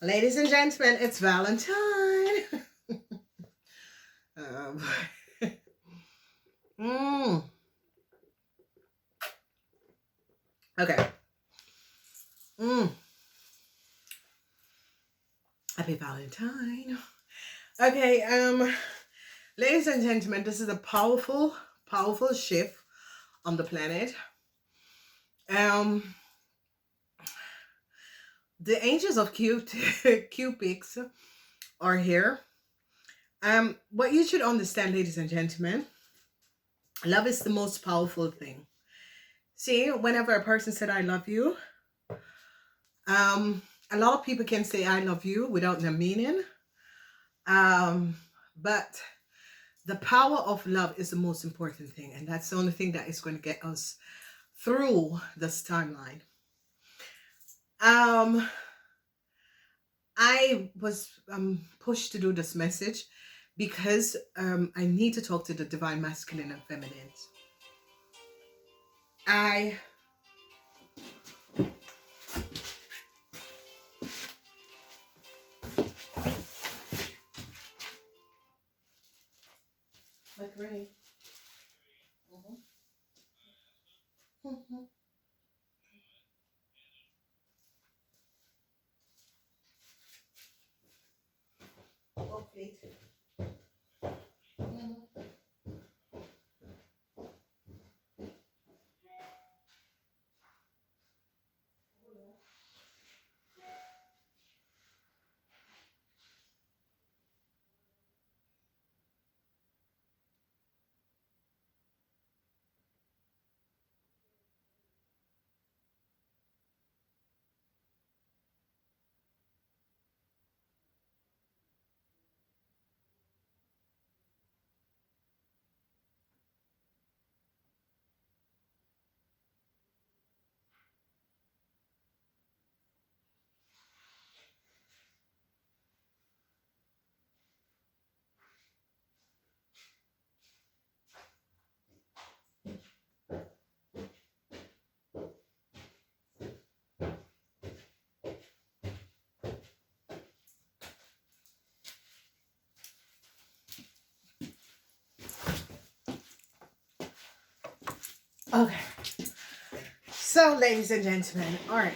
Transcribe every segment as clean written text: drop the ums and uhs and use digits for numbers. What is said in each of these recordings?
Ladies and gentlemen, it's Valentine. um, mm, okay. Mm, happy Valentine. Okay, ladies and gentlemen, this is a powerful, powerful shift on the planet. Um, the angels of Cupids are here. What you should understand, ladies and gentlemen, love is the most powerful thing. See, whenever a person said I love you, um, a lot of people can say I love you without the meaning. Um, but the power of love is the most important thing, and that's the only thing that is going to get us through this timeline. Um, I was pushed to do this message because I need to talk to the divine masculine and feminine. I like rain. Mhm. Oh, please. Mhm. Okay. So, ladies and gentlemen, all right.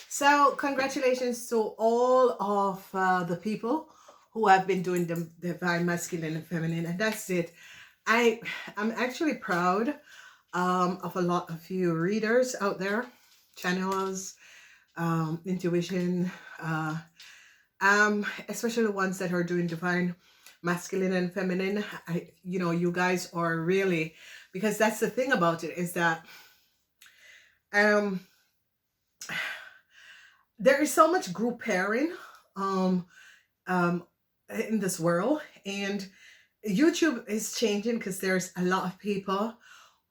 So, congratulations to all of the people who have been doing the divine masculine and feminine, and that's it. I'm actually proud of a lot of you readers out there, channels, intuition, uh, especially the ones that are doing divine masculine and feminine. You guys are really, because that's the thing about it is that um there is so much group pairing um um in this world, and YouTube is changing because there's a lot of people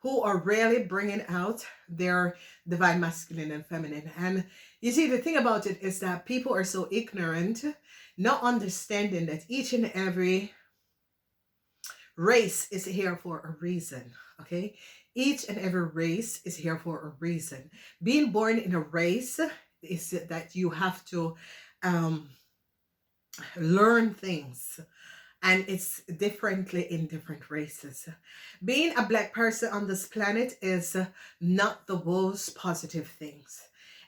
who are really bringing out their divine masculine and feminine. And you see, the thing about it is that people are so ignorant, not understanding that each and every race is here for a reason. Okay, each and every race is here for a reason. Being born in a race is that you have to um learn things, and it's differently in different races. Being a black person on this planet is not the most positive things.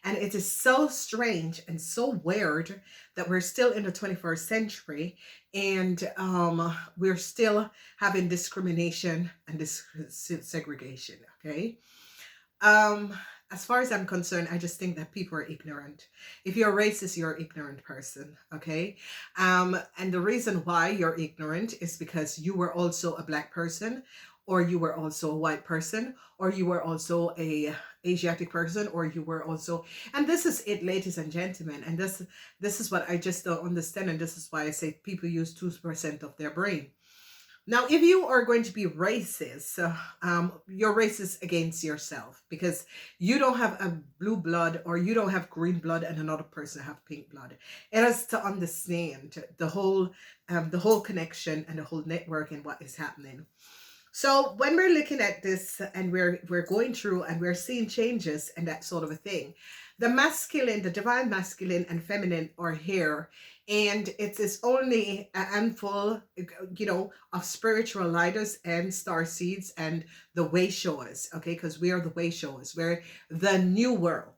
And it is so strange and so weird that we're still in the 21st century, and we're still having discrimination and segregation. Okay. Um, as far as I'm concerned, I just think that people are ignorant. If you're racist, you're an ignorant person, okay? And the reason why you're ignorant is because you were also a black person, or you were also a white person, or you were also a Asiatic person, or you were also, and this is it, ladies and gentlemen, and this is what I just don't understand, and this is why I say people use 2% of their brain. Now, if you are going to be racist, you're racist against yourself because you don't have a blue blood or you don't have green blood and another person have pink blood. It is to understand the whole connection and the whole network and what is happening. So when we're looking at this and we're going through and we're seeing changes and that sort of a thing, The masculine, the divine masculine and feminine are here, and it is only a handful, of spiritual lighters and star seeds and the way showers, okay? Because we are the way showers. We're the new world.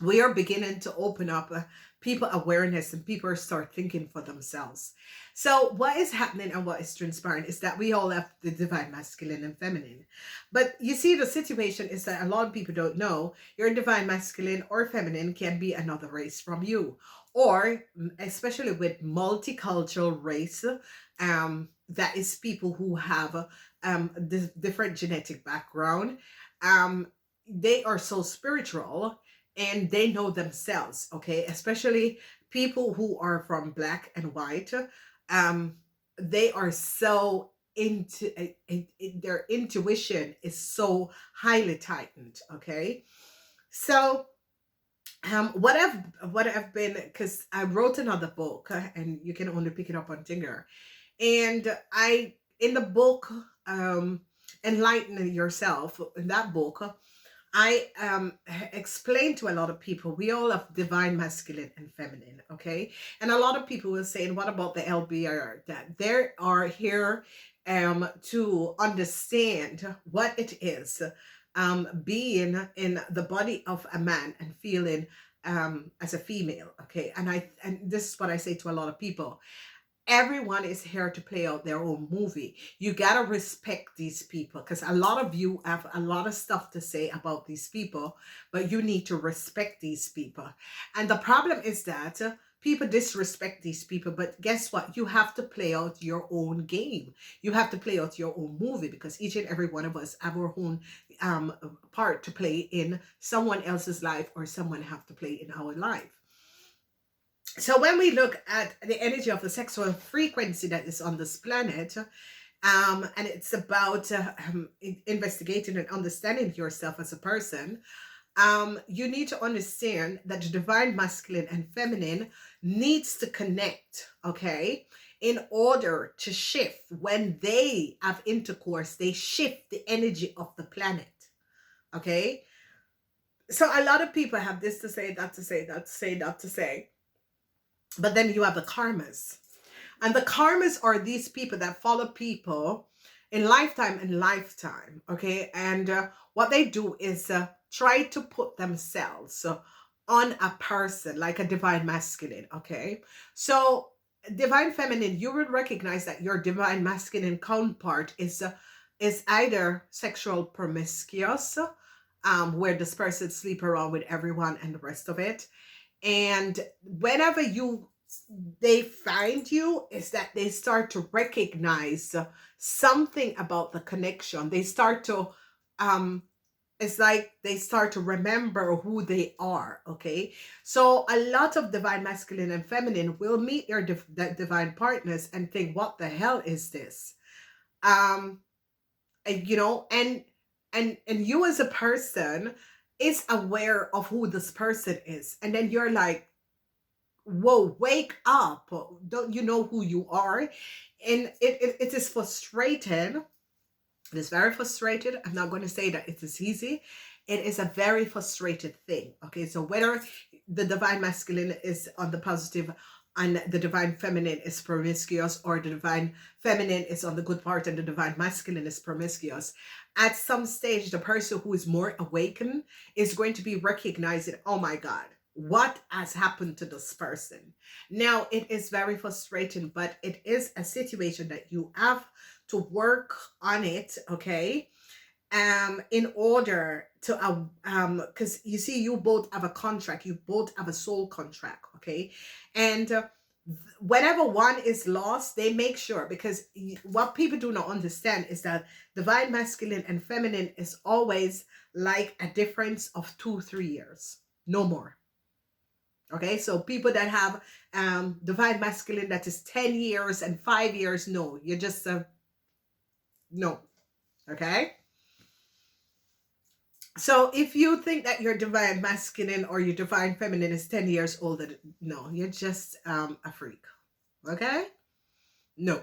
We are beginning to open up people awareness, and people start thinking for themselves. So what is happening and what is transpiring is that we all have the divine masculine and feminine. But you see, the situation is that a lot of people don't know your divine masculine or feminine can be another race from you, or especially with multicultural race, that is people who have different genetic background. um they are so spiritual, and they know themselves, okay? Especially people who are from black and white. um they are so into their intuition is so highly tightened, okay? So what I've been, because I wrote another book, and you can only pick it up on Tinger. And I, in the book, Enlighten Yourself, in that book, I explain to a lot of people we all have divine masculine and feminine, okay? And a lot of people will say, and what about the LBR? That they are here to understand what it is being in the body of a man and feeling as a female, okay? And this is what I say to a lot of people. Everyone is here to play out their own movie. You gotta respect these people, because a lot of you have a lot of stuff to say about these people, but you need to respect these people. And the problem is that people disrespect these people, but guess what? You have to play out your own game. You have to play out your own movie, because each and every one of us have our own part to play in someone else's life, or someone have to play in our life. So when we look at the energy of the sexual frequency that is on this planet, and it's about investigating and understanding yourself as a person, you need to understand that the divine masculine and feminine needs to connect, okay? In order to shift, when they have intercourse, they shift the energy of the planet, okay? So a lot of people have this to say, that to say, that to say, that to say. But then you have the karmas. And the karmas are these people that follow people in lifetime and lifetime, okay? And what they do is try to put themselves on a person, like a divine masculine, okay? So divine feminine, you will recognize that your divine masculine counterpart is either sexual promiscuous, where this person sleep around with everyone and the rest of it. And whenever they find you, is that they start to recognize something about the connection. They start to it's like they start to remember who they are, okay? So a lot of divine masculine and feminine will meet their divine partners and think, what the hell is this? And, and you as a person is aware of who this person is, and then you're like, whoa, wake up, don't you know who you are? And it is frustrating. It is very frustrated. I'm not going to say that it is easy. It is a very frustrated thing, okay? So whether the divine masculine is on the positive and the divine feminine is promiscuous, or the divine feminine is on the good part and the divine masculine is promiscuous, at some stage the person who is more awakened is going to be recognizing, oh my God, what has happened to this person? Now, it is very frustrating, but it is a situation that you have to work on it, okay? In order to because you see, you both have a contract, you both have a soul contract, okay? And whenever one is lost, they make sure, because what people do not understand is that divine masculine and feminine is always like a difference of 2-3 years, no more. Okay, so people that have divine masculine that is 10 years and 5 years, no, you're just no. Okay, so if you think that your divine masculine or your divine feminine is 10 years older, no, you're just a freak. Okay, no,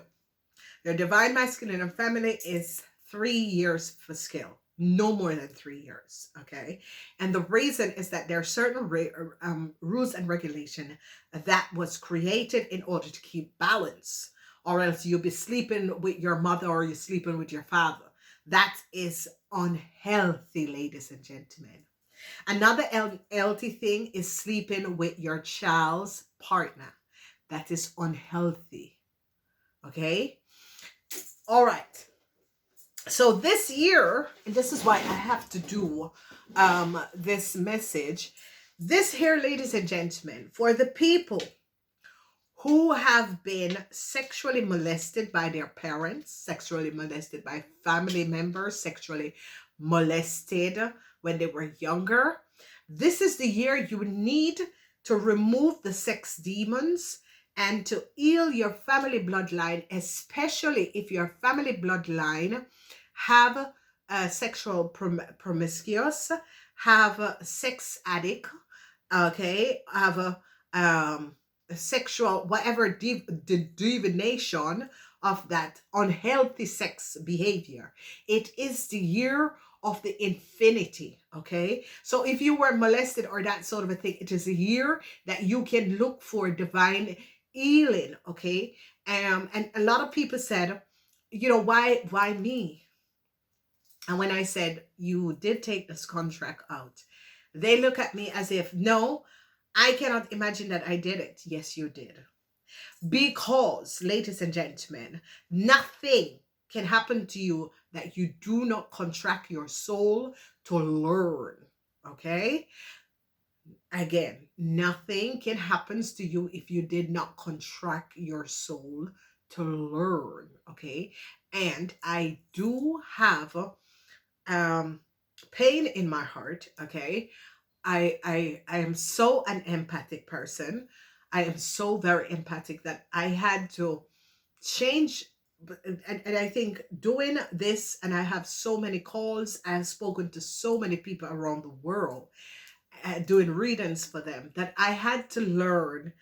your divine masculine and feminine is 3 years for skill. no more than 3 years. Okay. And the reason is that there are certain rules and regulation that was created in order to keep balance, or else you'll be sleeping with your mother or you're sleeping with your father. That is unhealthy, ladies and gentlemen. Another healthy thing is sleeping with your child's partner. That is unhealthy. Okay. All right. So this year, and this is why I have to do this message. This here, ladies and gentlemen, for the people who have been sexually molested by their parents, sexually molested by family members, sexually molested when they were younger. This is the year you need to remove the sex demons and to heal your family bloodline, especially if your family bloodline have sexual promiscuous, have a sex addict, okay, have a sexual whatever divination of that unhealthy sex behavior. It is the year of the infinity. Okay, so if you were molested or that sort of a thing, it is a year that you can look for divine healing. Okay, and a lot of people said, you know, why me? And when I said, you did take this contract out, they look at me as if, no, I cannot imagine that I did it. Yes, you did. Because, ladies and gentlemen, nothing can happen to you that you do not contract your soul to learn. Okay? Again, nothing can happen to you if you did not contract your soul to learn. Okay? And I do have pain in my heart. Okay, I am so an empathic person. I am so very empathic that I had to change. And I think doing this, and I have so many calls, I have spoken to so many people around the world, doing readings for them, that I had to learn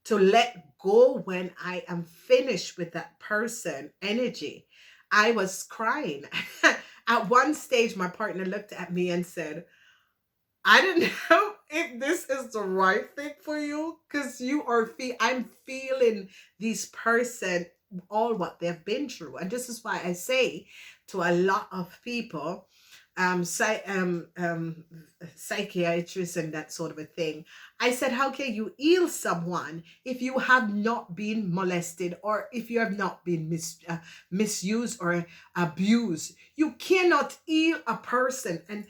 to let go when I am finished with that person energy. I was crying. At one stage, my partner looked at me and said, I don't know if this is the right thing for you, because I'm feeling this person, all what they've been through. And this is why I say to a lot of people, psychiatrists and that sort of a thing, I said, how can you heal someone if you have not been molested, or if you have not been misused or abused? You cannot heal a person. And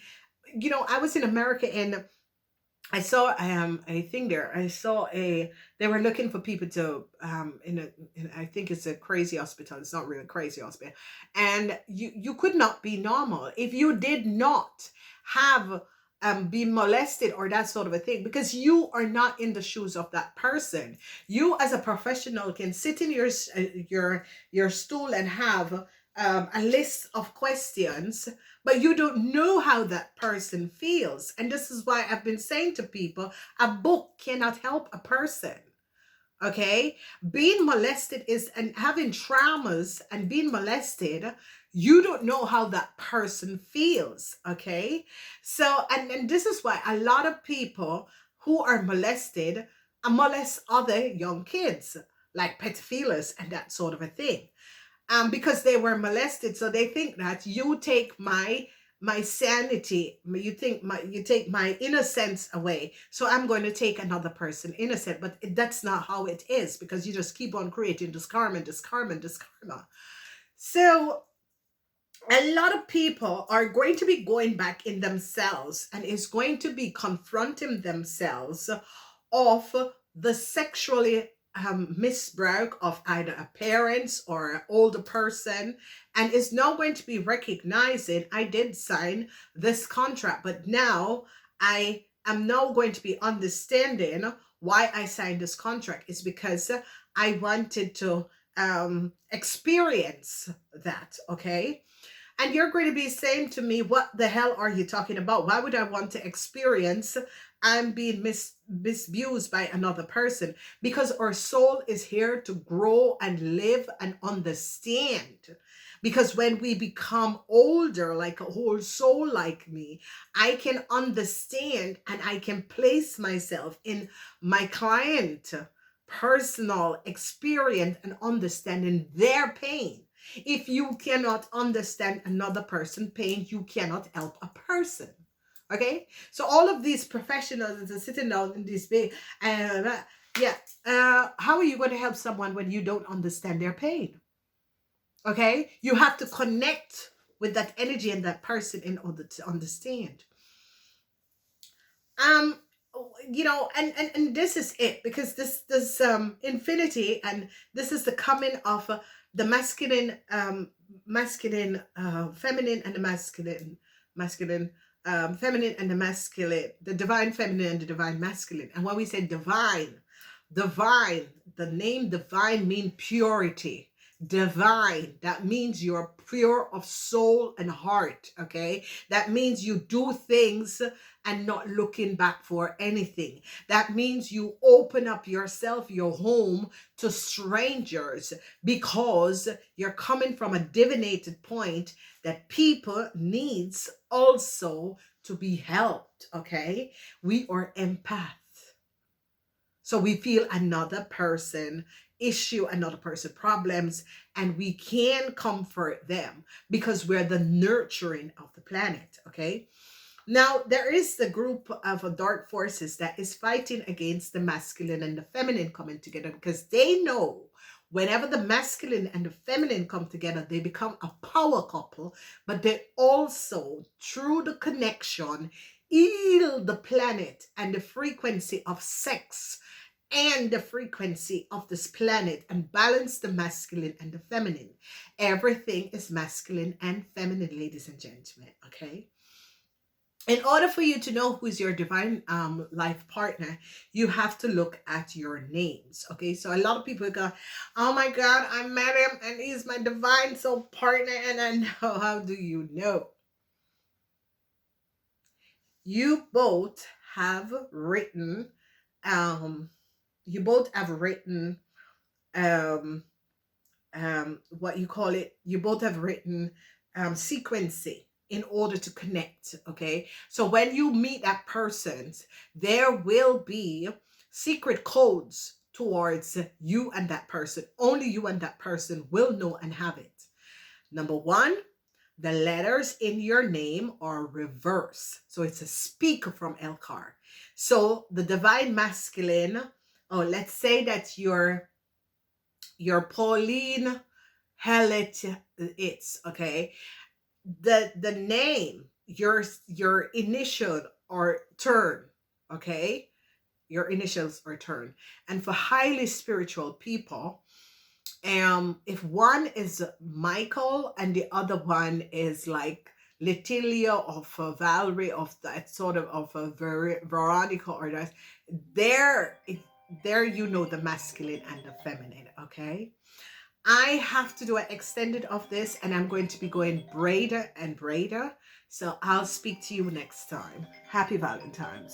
you know, I was in America and I saw a thing there. I saw a they were looking for people to in I think it's a crazy hospital. It's not really a crazy hospital. And you could not be normal if you did not have been molested or that sort of a thing, because you are not in the shoes of that person. You as a professional can sit in your stool and have a list of questions, but you don't know how that person feels. And this is why I've been saying to people, a book cannot help a person. Okay, being molested is, and having traumas and being molested, you don't know how that person feels. Okay, so and this is why a lot of people who are molested molest other young kids, like pedophiles and that sort of a thing, because they were molested. So they think that you take my sanity, you take my innocence away, so I'm going to take another person innocent. But that's not how it is, because you just keep on creating this karma, this karma, this karma. So a lot of people are going to be going back in themselves and is going to be confronting themselves of the sexually misbroke of either a parent or an older person, and is now going to be recognizing, I did sign this contract, but now I am now going to be understanding why I signed this contract is because I wanted to experience that. Okay, and you're going to be saying to me, what the hell are you talking about? Why would I want to experience I'm being misused by another person, because our soul is here to grow and live and understand. Because when we become older, like a whole soul like me, I can understand and I can place myself in my client personal experience and understanding their pain. If you cannot understand another person's pain, you cannot help a person. Okay, so all of these professionals that are sitting down in this big, yeah, how are you going to help someone when you don't understand their pain? Okay, you have to connect with that energy and that person in order to understand. um and this is it, because this infinity, and this is the coming of the masculine, feminine, and the masculine, feminine and the masculine, the divine feminine and the divine masculine. And when we say divine, the name divine mean purity. Divine, that means you're pure of soul and heart. Okay, that means you do things and not looking back for anything. That means you open up yourself, your home, to strangers, because you're coming from a divinated point that people needs also to be helped. Okay, we are empaths. So we feel another person issue, another person problems, and we can comfort them because we're the nurturing of the planet. Okay, now, there is the group of dark forces that is fighting against the masculine and the feminine coming together, because they know whenever the masculine and the feminine come together, they become a power couple, but they also, through the connection, heal the planet and the frequency of sex and the frequency of this planet, and balance the masculine and the feminine. Everything is masculine and feminine, ladies and gentlemen. Okay, in order for you to know who is your divine life partner, you have to look at your names. Okay, so a lot of people go, oh my god, I met him and he's my divine soul partner, and I know. How do you know? You both have written, um you both have written, um what you call it, you both have written sequencing in order to connect. Okay, so when you meet that person, there will be secret codes towards you and that person. Only you and that person will know and have it. Number one, the letters in your name are reverse, so it's a speaker from Elcar. So the divine masculine, oh, let's say that you're Pauline Hellet, it's okay. The name, your initial or turn, okay? Your initials or turn. And for highly spiritual people, if one is Michael and the other one is like Letilia of Valerie, of that sort of a Veronica, or that, there there you know the masculine and the feminine. Okay, I have to do an extended of this, and I'm going to be going braider and braider. So I'll speak to you next time. Happy Valentine's.